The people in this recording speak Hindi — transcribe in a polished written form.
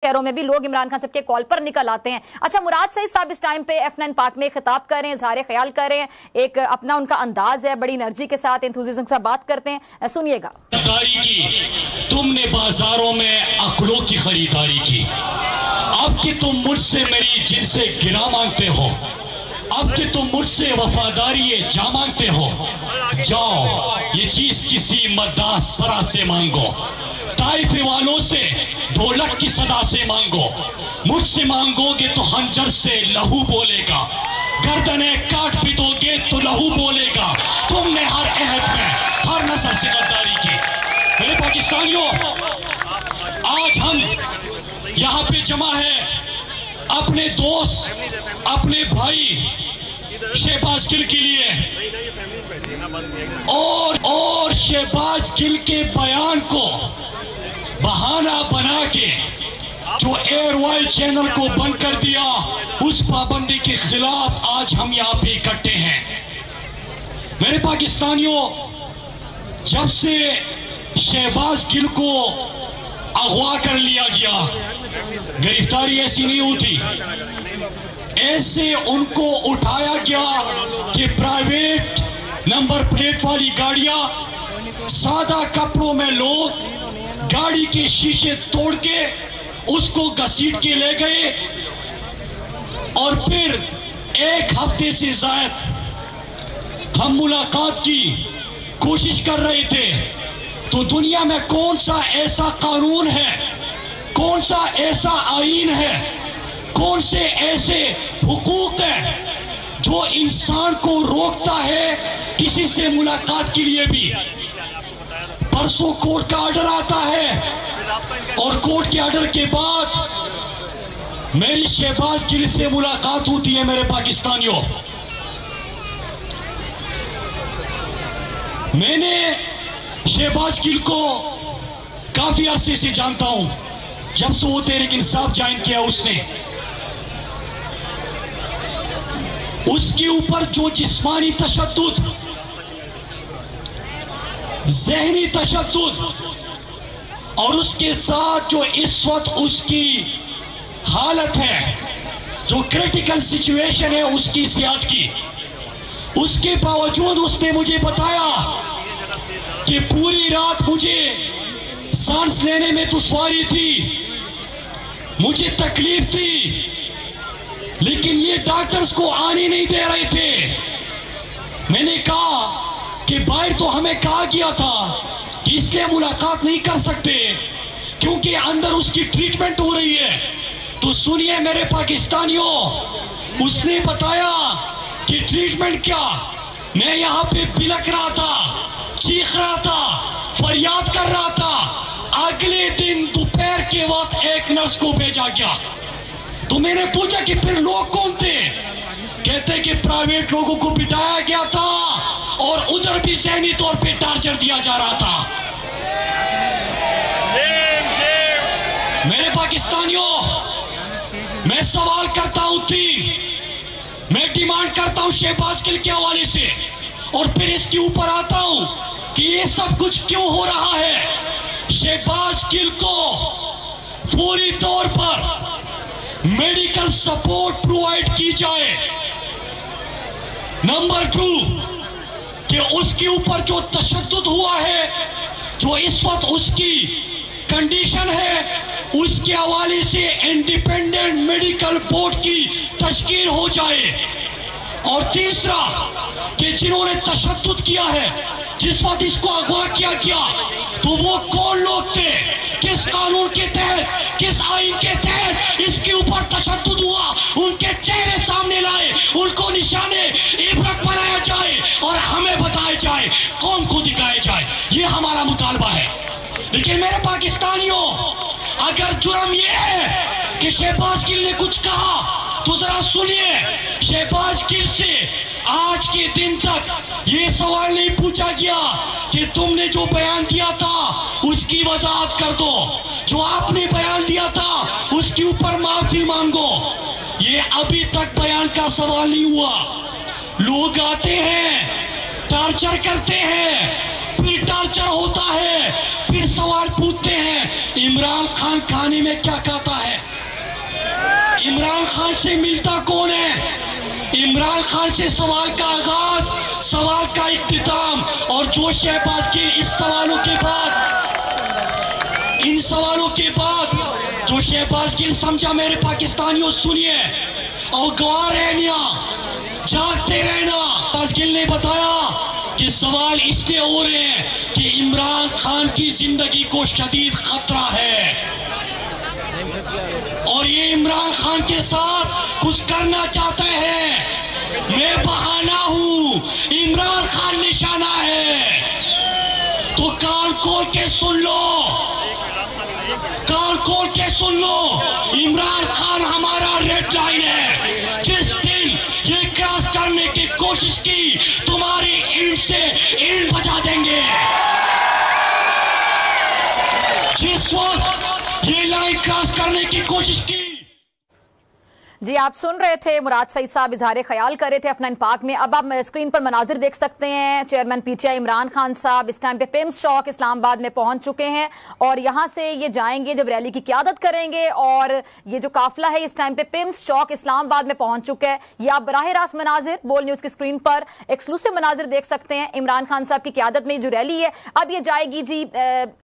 शहरों में भी लोग इमरान खान साहब के कॉल पर निकल आते हैं। अच्छा, मुराद सईद साहब इस टाइम पे F9 पार्क में खिताब कर रहे हैं, इज़हार ख्याल कर रहे हैं, एक अपना उनका अंदाज है, बड़ी एनर्जी के साथ, एंथुसियाज्म के साथ बात करते हैं, सुनिएगा। तुमने बाजारों में अकलों की खरीदारी की, अब कि तुम मुझसे मेरी जिनसे गिरा मांगते हो, अब कि तुम मुझसे वफादारी जा मांगते हो, जाओ ये चीज किसी मद्दाह सरा से मांगो, ताइफे वालों से ढोलक की सदा से मांगो, मुझसे मांगोगे तो खंजर से लहू बोलेगा, गर्दने काट भी दोगे तो लहू बोलेगा। तुमने हर अहद में हर नजर से गद्दारी की। मेरे पाकिस्तानियों, आज हम यहाँ पे जमा है अपने दोस्त, अपने भाई शहबाज गिल के लिए, और शहबाज गिल के बयान को बहाना बना के जो एयरवाइल चैनल को बंद कर दिया, उस पाबंदी के खिलाफ आज हम यहाँ पे इकट्ठे हैं। मेरे पाकिस्तानियों, जब से शहबाज गिल को अगवा कर लिया गया, गिरफ्तारी ऐसी नहीं होती, ऐसे उनको उठाया गया कि प्राइवेट नंबर प्लेट वाली गाड़ियां, सादा कपड़ों में लोग गाड़ी के शीशे तोड़ के उसको घसीट के ले गए, और फिर एक हफ्ते से ज्यादा हम मुलाकात की कोशिश कर रहे थे। तो दुनिया में कौन सा ऐसा कानून है, कौन सा ऐसा आईन है, कौन से ऐसे हुकूक है जो इंसान को रोकता है किसी से मुलाकात के लिए भी। परसों कोर्ट का ऑर्डर आता है और कोर्ट के ऑर्डर के बाद मेरी शहबाज गिल से मुलाकात होती है। मेरे पाकिस्तानियों, मैंने शहबाज गिल को काफी अरसे से जानता हूं, जब से वो तहरीक इंसाफ ज्वाइन किया उसने। उसके ऊपर जो जिस्मानी तशद्दुद, ज़हनी तशद्दुद, और उसके साथ जो इस वक्त उसकी हालत है, जो क्रिटिकल सिचुएशन है उसकी सेहत की, उसके बावजूद उसने मुझे बताया कि पूरी रात मुझे सांस लेने में दुश्वारी थी, मुझे तकलीफ थी, लेकिन ये डॉक्टर्स को आने नहीं दे रहे थे। मैंने कहा कि बाहर तो हमें कहा गया था कि इसलिए मुलाकात नहीं कर सकते क्योंकि अंदर उसकी ट्रीटमेंट हो रही है। तो सुनिए मेरे पाकिस्तानियों, उसने बताया कि ट्रीटमेंट क्या, मैं यहाँ पे बिलक रहा था, चीख रहा था, फरियाद कर रहा था। अगले दिन दोपहर के वक्त एक नर्स को भेजा गया। तो मैंने पूछा कि फिर लोग कौन थे? कहते कि प्राइवेट लोगों को बिठाया गया था और उधर भी ज़हनी तौर पे टार्चर दिया जा रहा था। मेरे पाकिस्तानियों, मैं सवाल करता हूं, मैं डिमांड करता हूं शहबाज गिल के हवाले से, और फिर इसके ऊपर आता हूं कि ये सब कुछ क्यों हो रहा है। शहबाज गिल को पूरी तौर पर मेडिकल सपोर्ट प्रोवाइड की जाए। नंबर 2 कि उसके ऊपर जो तशद्दुद हुआ है, जो इस वक्त उसकी कंडीशन है, उसके हवाले से इंडिपेंडेंट मेडिकल बोर्ड की तश्कील हो जाए। और तीसरा कि जिन्होंने तशद्दुद किया है, जिस वक्त इसको अगवा किया गया, तो वो कौन लोग थे, किस कानून के तहत, किस आईन के तहत इसके ऊपर तशद्दुद हुआ, उनके चेहरे सामने लाए, उनको निशाने इबरत बनाया जाए और हमें बताया जाए, कौम को दिखाया जाए। ये हमारा मुतालबा है। लेकिन मेरे पाकिस्तानियों, अगर जुर्म ये है कि शहबाज गिल ने कुछ कहा, तो जरा सुनिए, शहबाज गिल से आज के दिन तक ये सवाल नहीं पूछा गया कि तुमने जो बयान दिया था उसकी वजाहत कर दो, जो आपने बयान दिया था उसके ऊपर माफी मांगो। ये अभी तक बयान का सवाल नहीं हुआ। लोग आते हैं, टार्चर करते हैं, फिर टॉर्चर होता है, फिर सवाल पूछते हैं इमरान खान खाने में क्या खाता है, इमरान खान से मिलता कौन है, इमरान खान से सवाल का आगाज, सवाल का इख्तिताम। और जो शहबाज गिल इन सवालों के बाद जो शहबाज गिल समझा, मेरे पाकिस्तानियों सुनिए और गवाह रहना, जागते रहना। शहबाज गिल ने बताया कि सवाल इसलिए हो रहे हैं कि इमरान खान की जिंदगी को शदीद खतरा है और ये इमरान खान के साथ कुछ करना चाहते हैं। मैं बहाना हूं, इमरान खान निशाना है। तो कान खोल के सुन लो, कान खोल के सुन लो, इमरान खान हमारा रेड लाइन है। जिस दिन ये क्रॉस करने की कोशिश की, तुम्हारी ईंट से ईंट बजा देंगे। जिस वक्त ये लाइन क्रॉस करने की कोशिश की। जी, आप सुन रहे थे मुराद सईद साहब इजहार ख्याल कर रहे थे F9 पार्क में। अब आप स्क्रीन पर मनाजिर देख सकते हैं। चेयरमैन PTI इमरान खान साहब इस टाइम पे प्रिंस चौक इस्लामाबाद में पहुंच चुके हैं और यहां से ये जाएंगे जब रैली की क़यादत करेंगे। और ये जो काफिला है इस टाइम पे प्रिंस चौक इस्लामाबाद में पहुंच चुका है। ये आप बराह रास्त मनाजिर बोल न्यूज़ की स्क्रीन पर एक्सक्लूसिव मनाजिर देख सकते हैं। इमरान खान साहब की क़यादत में जो रैली है अब ये जाएगी जी